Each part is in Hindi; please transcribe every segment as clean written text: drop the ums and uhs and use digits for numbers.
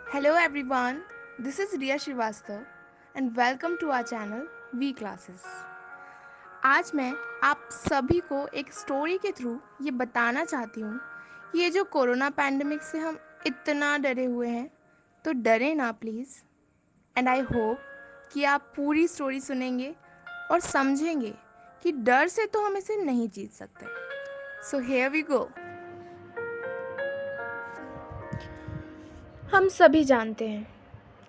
Hello everyone, this is Riya Srivastav and welcome to our channel V Classes. आज मैं आप सभी को एक स्टोरी के थ्रू ये बताना चाहती हूँ कि ये जो कोरोना पैंडमिक से हम इतना डरे हुए हैं तो डरे ना प्लीज़। एंड आई होप कि आप पूरी स्टोरी सुनेंगे और समझेंगे कि डर से तो हम इसे नहीं जीत सकते। So here we go. हम सभी जानते हैं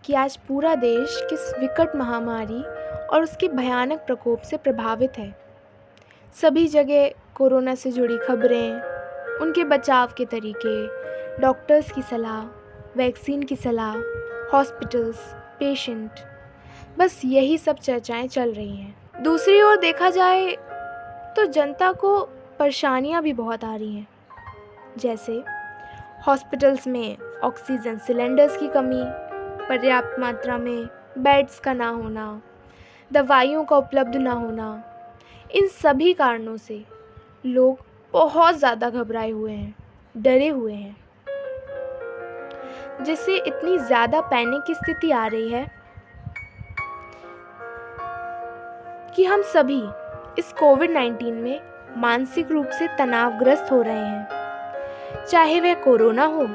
कि आज पूरा देश किस विकट महामारी और उसके भयानक प्रकोप से प्रभावित है। सभी जगह कोरोना से जुड़ी खबरें, उनके बचाव के तरीके, डॉक्टर्स की सलाह, वैक्सीन की सलाह, हॉस्पिटल्स, पेशेंट, बस यही सब चर्चाएं चल रही हैं। दूसरी ओर देखा जाए तो जनता को परेशानियां भी बहुत आ रही हैं, जैसे हॉस्पिटल्स में ऑक्सीजन सिलेंडर्स की कमी, पर्याप्त मात्रा में बेड्स का ना होना, दवाइयों का उपलब्ध ना होना। इन सभी कारणों से लोग बहुत ज़्यादा घबराए हुए हैं, डरे हुए हैं, जिससे इतनी ज़्यादा पैनिक की स्थिति आ रही है कि हम सभी इस कोविड-19 में मानसिक रूप से तनावग्रस्त हो रहे हैं, चाहे वह कोरोना हो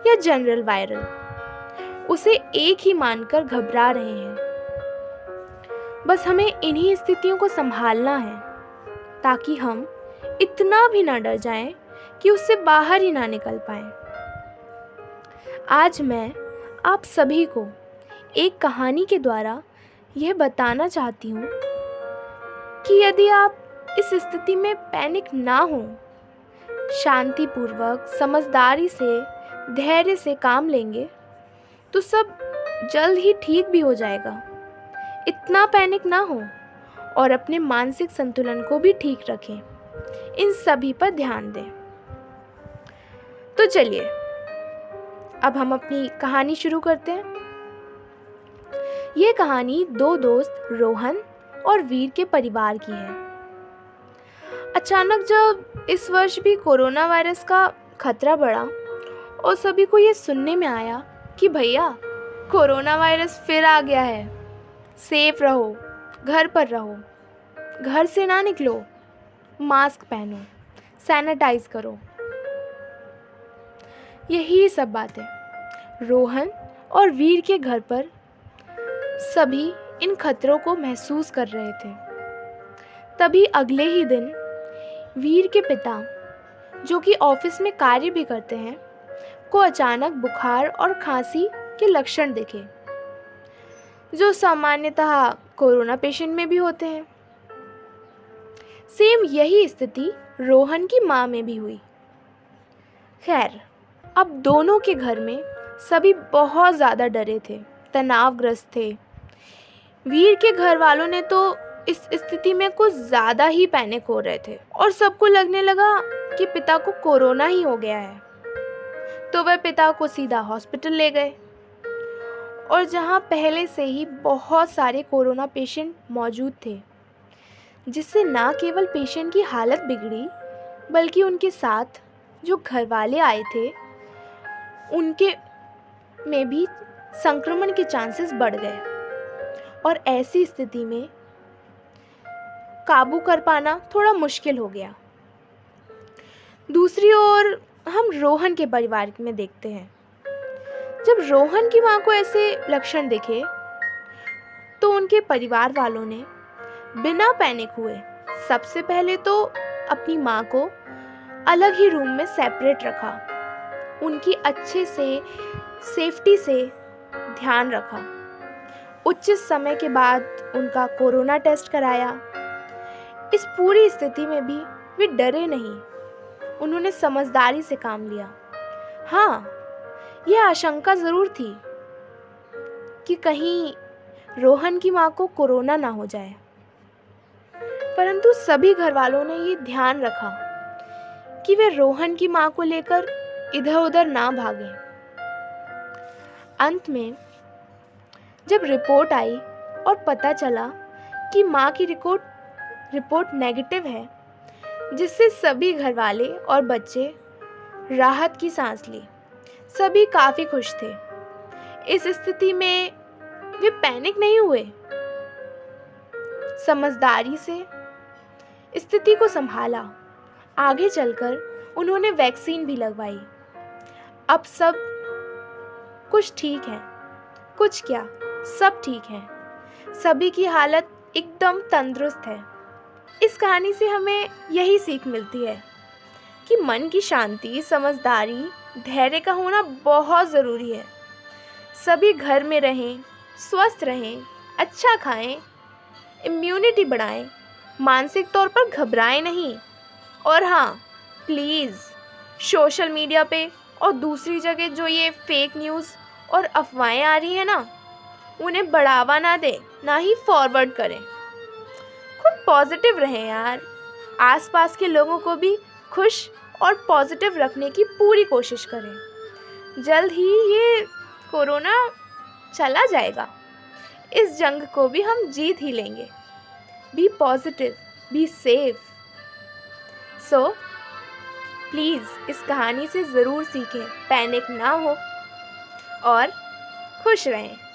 या जनरल वायरल। उसे एक ही मानकर घबरा रहे हैं। बस हमें इन्हीं स्थितियों को संभालना है ताकि हम इतना भी ना डर जाएं कि उससे बाहर ही ना निकल पाएं। आज मैं आप सभी को एक कहानी के द्वारा यह बताना चाहती हूँ कि यदि आप इस स्थिति में पैनिक ना हो, शांतिपूर्वक, समझदारी से, धैर्य से काम लेंगे तो सब जल्द ही ठीक भी हो जाएगा। इतना पैनिक ना हो और अपने मानसिक संतुलन को भी ठीक रखें। इन सभी पर ध्यान दें। तो चलिए अब हम अपनी कहानी शुरू करते हैं। ये कहानी दो दोस्त रोहन और वीर के परिवार की है। अचानक जब इस वर्ष भी कोरोना वायरस का खतरा बढ़ा और सभी को ये सुनने में आया कि भैया कोरोना वायरस फिर आ गया है, सेफ रहो, घर पर रहो, घर से ना निकलो, मास्क पहनो, सैनिटाइज करो, यही सब बातें रोहन और वीर के घर पर सभी इन खतरों को महसूस कर रहे थे। तभी अगले ही दिन वीर के पिता, जो कि ऑफिस में कार्य भी करते हैं, को अचानक बुखार और खांसी के लक्षण दिखे, जो सामान्यतः कोरोना पेशेंट में भी होते हैं। सेम यही स्थिति रोहन की माँ में भी हुई। खैर, अब दोनों के घर में सभी बहुत ज़्यादा डरे थे, तनावग्रस्त थे। वीर के घर वालों ने तो इस स्थिति में कुछ ज़्यादा ही पैनिक हो रहे थे और सबको लगने लगा कि पिता को कोरोना ही हो गया है। तो वह पिता को सीधा हॉस्पिटल ले गए और जहां पहले से ही बहुत सारे कोरोना पेशेंट मौजूद थे, जिससे ना केवल पेशेंट की हालत बिगड़ी बल्कि उनके साथ जो घर वाले आए थे उनके में भी संक्रमण के चांसेस बढ़ गए और ऐसी स्थिति में काबू कर पाना थोड़ा मुश्किल हो गया। दूसरी ओर हम रोहन के परिवार में देखते हैं। जब रोहन की माँ को ऐसे लक्षण दिखे तो उनके परिवार वालों ने बिना पैनिक हुए सबसे पहले तो अपनी माँ को अलग ही रूम में सेपरेट रखा, उनकी अच्छे से सेफ्टी से ध्यान रखा। उचित समय के बाद उनका कोरोना टेस्ट कराया। इस पूरी स्थिति में भी वे डरे नहीं, उन्होंने समझदारी से काम लिया। हाँ, यह आशंका ज़रूर थी कि कहीं रोहन की माँ को कोरोना ना हो जाए, परंतु सभी घर वालों ने ये ध्यान रखा कि वे रोहन की माँ को लेकर इधर उधर ना भागें। अंत में जब रिपोर्ट आई और पता चला कि माँ की रिपोर्ट नेगेटिव है, जिससे सभी घरवाले और बच्चे राहत की सांस ली। सभी काफ़ी खुश थे। इस स्थिति में वे पैनिक नहीं हुए। समझदारी से स्थिति को संभाला। आगे चलकर उन्होंने वैक्सीन भी लगवाई। अब सब कुछ ठीक है। कुछ क्या, सब ठीक है। सभी की हालत एकदम तंदुरुस्त है। इस कहानी से हमें यही सीख मिलती है कि मन की शांति, समझदारी, धैर्य का होना बहुत ज़रूरी है। सभी घर में रहें, स्वस्थ रहें, अच्छा खाएं, इम्यूनिटी बढ़ाएं, मानसिक तौर पर घबराएं नहीं। और हाँ, प्लीज़ सोशल मीडिया पे और दूसरी जगह जो ये फेक न्यूज़ और अफवाहें आ रही हैं ना, उन्हें बढ़ावा ना दें, ना ही फॉरवर्ड करें। खुद पॉजिटिव रहें यार। आसपास के लोगों को भी खुश और पॉजिटिव रखने की पूरी कोशिश करें। जल्द ही ये कोरोना चला जाएगा। इस जंग को भी हम जीत ही लेंगे। Be positive, be safe. So please इस कहानी से ज़रूर सीखें, पैनिक ना हो और खुश रहें।